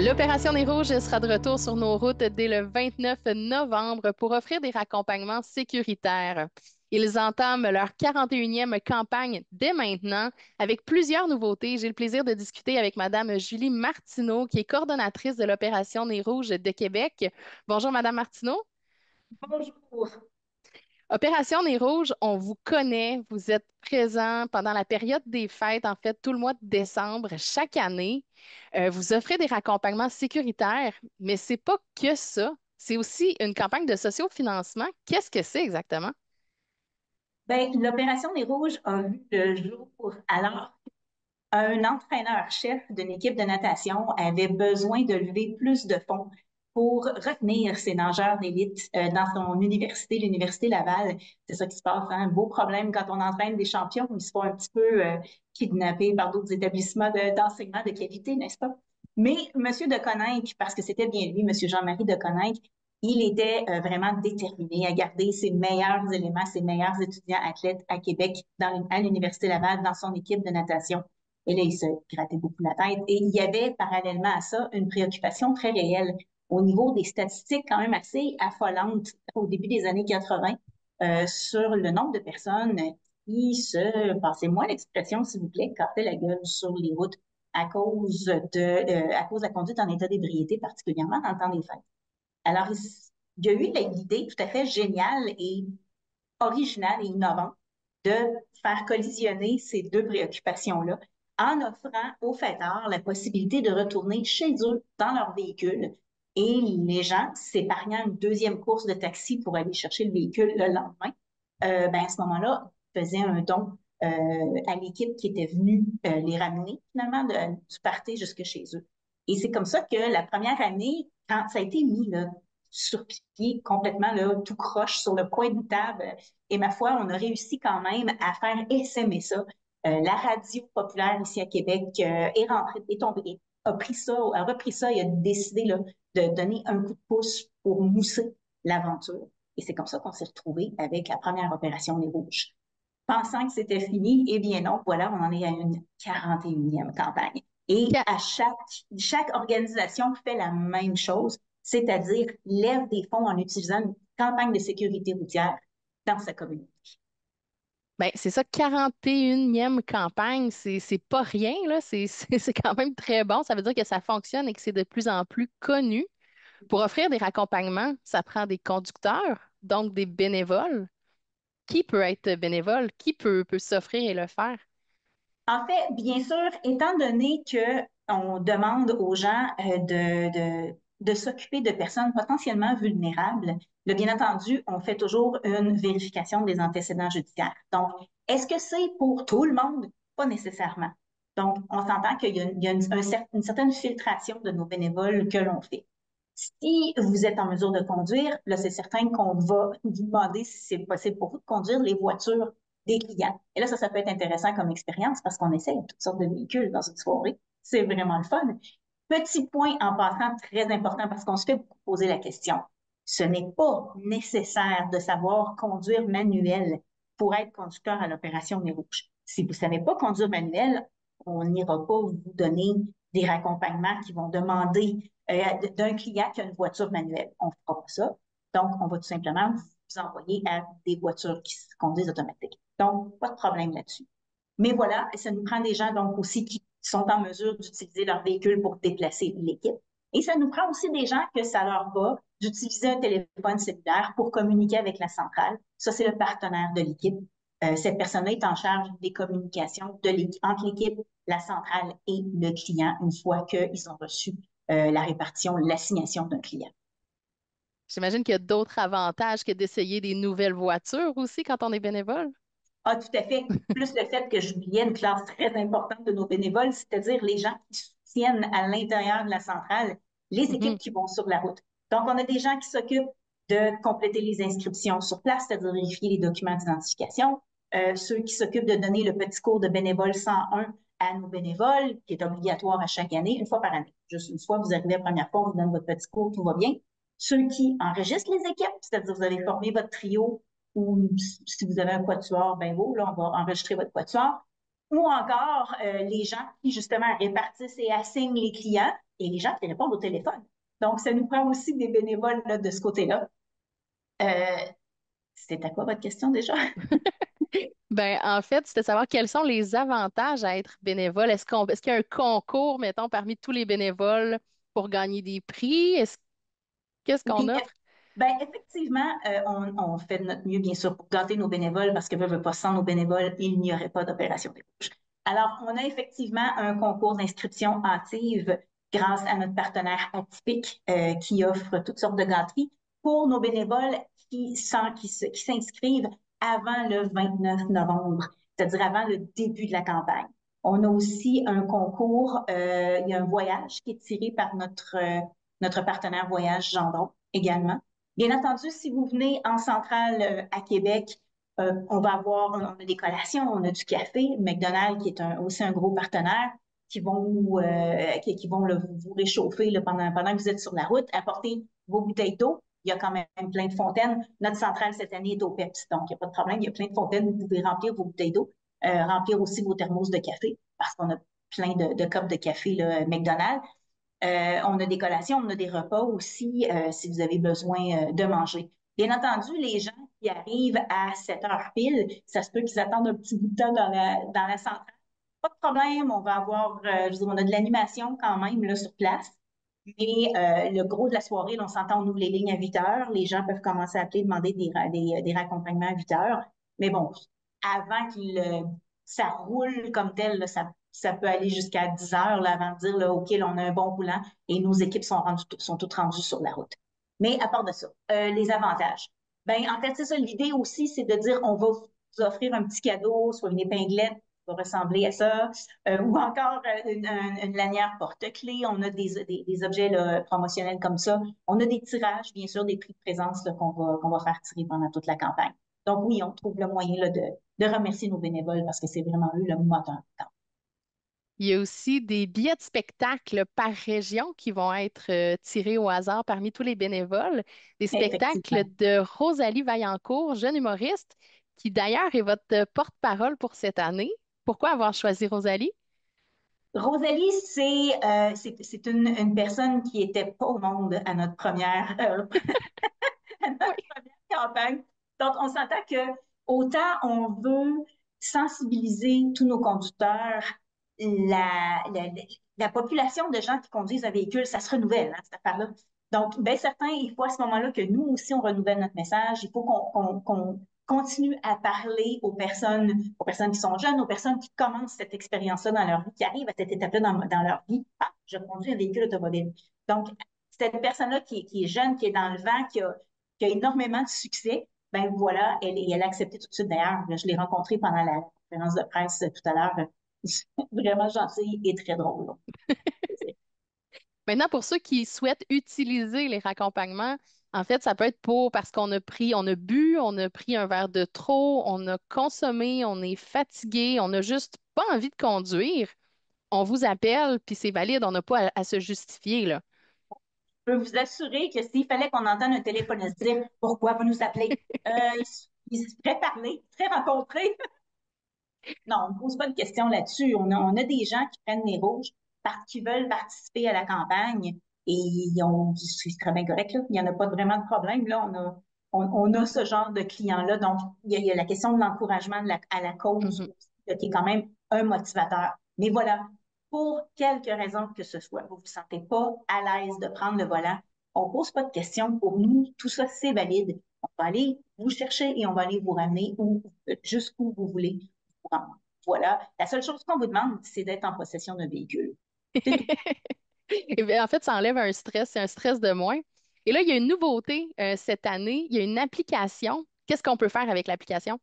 L'Opération Nez Rouges sera de retour sur nos routes dès le 29 novembre pour offrir des raccompagnements sécuritaires. Ils entament leur 41e campagne dès maintenant avec plusieurs nouveautés. J'ai le plaisir de discuter avec Madame Julie Martineau, qui est coordonnatrice de l'Opération Nez Rouges de Québec. Bonjour, Madame Martineau. Bonjour. Opération Nez Rouges, on vous connaît, vous êtes présent pendant la période des fêtes, en fait, tout le mois de décembre, chaque année. Vous offrez des raccompagnements sécuritaires, mais c'est pas que ça. C'est aussi une campagne de sociofinancement. Qu'est-ce que c'est exactement? Ben, l'opération des Rouges a vu le jour alors un entraîneur-chef d'une équipe de natation avait besoin de lever plus de fonds pour retenir ses nageurs d'élite dans son université, l'Université Laval. C'est ça qui se passe, hein? Un beau problème quand on entraîne des champions, ils se font un petit peu kidnapper par d'autres établissements d'enseignement de qualité, n'est-ce pas? Mais Monsieur de Coninck, parce que c'était bien lui, Monsieur Jean-Marie de Coninck, il était vraiment déterminé à garder ses meilleurs éléments, ses meilleurs étudiants athlètes à Québec, à l'Université Laval, dans son équipe de natation. Et là, il se grattait beaucoup la tête. Et il y avait parallèlement à ça une préoccupation très réelle au niveau des statistiques quand même assez affolantes au début des années 80 sur le nombre de personnes qui passez-moi l'expression, s'il vous plaît, cartaient la gueule sur les routes à cause de la conduite en état d'ébriété, particulièrement dans le temps des fêtes. Alors, il y a eu l'idée tout à fait géniale et originale et innovante de faire collisionner ces deux préoccupations-là en offrant aux fêtards la possibilité de retourner chez eux dans leur véhicule et les gens, s'épargnant une deuxième course de taxi pour aller chercher le véhicule le lendemain, ben à ce moment-là, faisaient un don à l'équipe qui était venue les ramener finalement du party jusque chez eux. Et c'est comme ça que la première année, quand ça a été mis là, sur pied, complètement là, tout croche sur le coin d'une table, et ma foi, on a réussi quand même à faire essaimer ça. La radio populaire ici à Québec est rentrée, est tombée, a repris ça et a décidé là, de donner un coup de pouce pour mousser l'aventure. Et c'est comme ça qu'on s'est retrouvé avec la première opération Les Rouges. Pensant que c'était fini, eh bien non, voilà, on en est à une 41e campagne. Et à chaque organisation fait la même chose, c'est-à-dire lève des fonds en utilisant une campagne de sécurité routière dans sa communauté. Ben, c'est ça, 41e campagne, c'est pas rien, là. C'est quand même très bon. Ça veut dire que ça fonctionne et que c'est de plus en plus connu. Pour offrir des raccompagnements, ça prend des conducteurs, donc des bénévoles. Qui peut être bénévole? Qui peut s'offrir et le faire? En fait, bien sûr, étant donné que on demande aux gens de s'occuper de personnes potentiellement vulnérables, bien entendu, on fait toujours une vérification des antécédents judiciaires. Donc, est-ce que c'est pour tout le monde? Pas nécessairement. Donc, on s'entend qu'il y a, une certaine filtration de nos bénévoles que l'on fait. Si vous êtes en mesure de conduire, là, c'est certain qu'on va vous demander si c'est possible pour vous de conduire les voitures des clients. Et là, ça peut être intéressant comme expérience parce qu'on essaye toutes sortes de véhicules dans une soirée. C'est vraiment le fun. Petit point en passant très important parce qu'on se fait beaucoup poser la question. Ce n'est pas nécessaire de savoir conduire manuel pour être conducteur à l'opération Nez Rouge. Si vous ne savez pas conduire manuel, on n'ira pas vous donner des raccompagnements qui vont demander d'un client qui a une voiture manuelle. On ne fera pas ça. Donc, on va tout simplement vous envoyer à des voitures qui se conduisent automatiques. Donc, pas de problème là-dessus. Mais voilà, ça nous prend des gens donc aussi qui sont en mesure d'utiliser leur véhicule pour déplacer l'équipe. Et ça nous prend aussi des gens que ça leur va d'utiliser un téléphone cellulaire pour communiquer avec la centrale. Ça, c'est le partenaire de l'équipe. Cette personne-là est en charge des communications entre l'équipe, la centrale et le client une fois qu'ils ont reçu la répartition, l'assignation d'un client. J'imagine qu'il y a d'autres avantages que d'essayer des nouvelles voitures aussi quand on est bénévole. Ah, tout à fait. Plus le fait que j'oubliais une classe très importante de nos bénévoles, c'est-à-dire les gens qui soutiennent à l'intérieur de la centrale les Mhm. équipes qui vont sur la route. Donc, on a des gens qui s'occupent de compléter les inscriptions sur place, c'est-à-dire vérifier les documents d'identification, ceux qui s'occupent de donner le petit cours de bénévole 101 à nos bénévoles, qui est obligatoire à chaque année, une fois par année. Juste une fois, vous arrivez la première fois, on vous donne votre petit cours, tout va bien. Ceux qui enregistrent les équipes, c'est-à-dire vous avez formé votre trio ou si vous avez un quatuor, ben beau, là, on va enregistrer votre quatuor. ou encore les gens qui, justement, répartissent et assignent les clients et les gens qui répondent au téléphone. Donc, ça nous prend aussi des bénévoles là, de ce côté-là. Euh, C'était à quoi votre question déjà? Ben, en fait, c'était savoir quels sont les avantages à être bénévole. Est-ce qu'il y a un concours, mettons, parmi tous les bénévoles pour gagner des prix? Qu'est-ce qu'on Oui, offre? ben, effectivement, on fait de notre mieux, bien sûr, pour gâter nos bénévoles, parce que veut pas, sans nos bénévoles, il n'y aurait pas d'opération des bouches. Alors, on a effectivement un concours d'inscription hâtive grâce à notre partenaire Atypique qui offre toutes sortes de gâteries pour nos bénévoles qui s'inscrivent avant le 29 novembre, c'est-à-dire avant le début de la campagne. On a aussi un concours, il y a un voyage qui est tiré par notre partenaire Voyage Gendron également. Bien entendu, si vous venez en centrale à Québec, on a des collations, on a du café, McDonald's qui est aussi un gros partenaire, qui vont vous réchauffer là, pendant que vous êtes sur la route, apporter vos bouteilles d'eau. Il y a quand même plein de fontaines. Notre centrale cette année est au PEPS, donc il n'y a pas de problème. Il y a plein de fontaines. Vous pouvez remplir vos bouteilles d'eau, remplir aussi vos thermos de café, parce qu'on a plein de copes de café là, McDonald's. On a des collations, on a des repas aussi si vous avez besoin de manger. Bien entendu, les gens qui arrivent à 7 heures pile, ça se peut qu'ils attendent un petit bout de temps dans la centrale. Pas de problème, on va avoir, je veux dire, on a de l'animation quand même là, sur place. Mais le gros de la soirée, là, on s'entend, on ouvre les lignes à 8 heures. Les gens peuvent commencer à appeler, demander des raccompagnements à 8 heures. Mais bon, avant ça roule comme tel, là, ça peut aller jusqu'à 10 heures là, avant de dire, là, OK, là, on a un bon roulant et nos équipes sont toutes rendues sur la route. Mais à part de ça, les avantages. Ben, en fait, c'est ça, l'idée aussi, c'est de dire, on va vous offrir un petit cadeau, soit une épinglette qui va ressembler à ça, ou encore une lanière porte-clés. On a des objets là, promotionnels comme ça. On a des tirages, bien sûr, des prix de présence qu'on va faire tirer pendant toute la campagne. Donc oui, on trouve le moyen là, de remercier nos bénévoles parce que c'est vraiment eux le moteur. Il y a aussi des billets de spectacle par région qui vont être tirés au hasard parmi tous les bénévoles. Des spectacles Effectivement. de Rosalie Vaillancourt, jeune humoriste, qui d'ailleurs est votre porte-parole pour cette année. Pourquoi avoir choisi Rosalie? Rosalie, c'est une personne qui était pas au monde à notre à Oui. notre première campagne. Donc, on s'entend que autant on veut sensibiliser tous nos conducteurs, la, la, la population de gens qui conduisent un véhicule, ça se renouvelle, hein, cette affaire-là. Donc, bien certain, il faut à ce moment-là que nous aussi, on renouvelle notre message. Il faut qu'on continue à parler aux personnes qui sont jeunes, aux personnes qui commencent cette expérience-là dans leur vie, qui arrivent à cette étape-là dans leur vie. Ah, je conduis un véhicule automobile. Donc, cette personne-là qui est jeune, qui est dans le vent, qui a énormément de succès, ben voilà, elle a accepté tout de suite. D'ailleurs, je l'ai rencontrée pendant la conférence de presse tout à l'heure. Vraiment gentille et très drôle. Maintenant, pour ceux qui souhaitent utiliser les raccompagnements, en fait, ça peut être pour parce on a bu, on a pris un verre de trop, on a consommé, on est fatigué, on n'a juste pas envie de conduire. On vous appelle, puis c'est valide, on n'a pas à se justifier, là. Je peux vous assurer que s'il fallait qu'on entende un téléphoniste dire pourquoi vous nous appelez, il se ferait parler, il se ferait rencontrer. Non, on ne pose pas de questions là-dessus. On a des gens qui prennent les rouges parce qu'ils veulent participer à la campagne et c'est très bien correct, là. Il n'y en a pas vraiment de problème. Là. On a ce genre de clients-là. Donc, il y a la question de l'encouragement à la cause Mhm. aussi, là, qui est quand même un motivateur. Mais voilà, pour quelque raison que ce soit, vous ne vous sentez pas à l'aise de prendre le volant, on ne pose pas de questions. Pour nous, tout ça, c'est valide. On va aller vous chercher et on va aller vous ramener jusqu'où vous voulez vous rendre. Voilà. La seule chose qu'on vous demande, c'est d'être en possession d'un véhicule. C'est tout. Eh bien, en fait, ça enlève un stress, c'est un stress de moins. Et là, il y a une nouveauté cette année, il y a une application. Qu'est-ce qu'on peut faire avec l'application?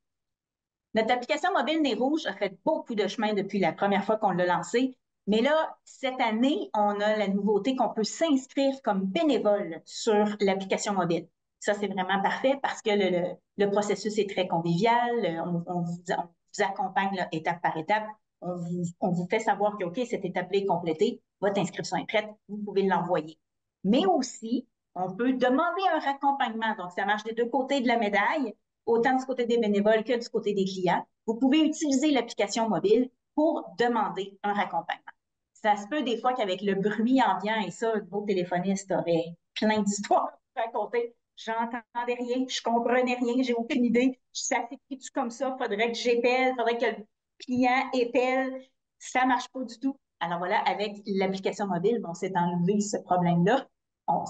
Notre application mobile Nez Rouge a fait beaucoup de chemin depuis la première fois qu'on l'a lancée. Mais là, cette année, on a la nouveauté qu'on peut s'inscrire comme bénévole sur l'application mobile. Ça, c'est vraiment parfait parce que le processus est très convivial. On vous accompagne là, étape par étape. On vous fait savoir que, OK, cette étape-là est complétée, votre inscription est prête, vous pouvez l'envoyer. Mais aussi, on peut demander un raccompagnement. Donc, ça marche des deux côtés de la médaille, autant du côté des bénévoles que du côté des clients. Vous pouvez utiliser l'application mobile pour demander un raccompagnement. Ça se peut des fois qu'avec le bruit ambiant, et ça, vos téléphonistes auraient plein d'histoires à raconter. J'entendais rien, je comprenais rien, j'ai aucune idée. Ça s'écrit-tu comme ça? Faudrait que j'épelle, faudrait que le client épelle. Ça marche pas du tout. Alors voilà, avec l'application mobile, on s'est enlevé ce problème-là. On,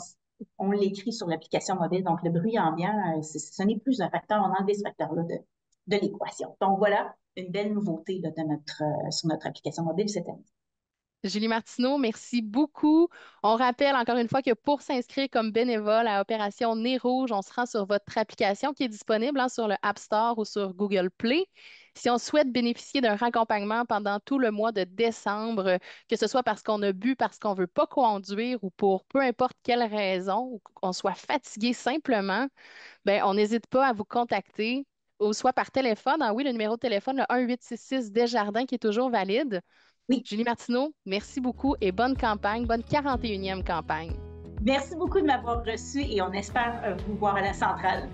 on l'écrit sur l'application mobile, donc le bruit ambiant, ce n'est plus un facteur. On a enlevé ce facteur-là de l'équation. Donc voilà une belle nouveauté là, sur notre application mobile cette année. Julie Martineau, merci beaucoup. On rappelle encore une fois que pour s'inscrire comme bénévole à Opération Nez Rouge, on se rend sur votre application qui est disponible sur le App Store ou sur Google Play. Si on souhaite bénéficier d'un raccompagnement pendant tout le mois de décembre, que ce soit parce qu'on a bu, parce qu'on ne veut pas conduire ou pour peu importe quelle raison, ou qu'on soit fatigué simplement, ben, on n'hésite pas à vous contacter, ou soit par téléphone. Ah oui, le numéro de téléphone, le 1-866 Desjardins qui est toujours valide. Oui, Julie Martineau, merci beaucoup et bonne campagne, bonne 41e campagne. merci beaucoup de m'avoir reçu et on espère vous voir à la centrale.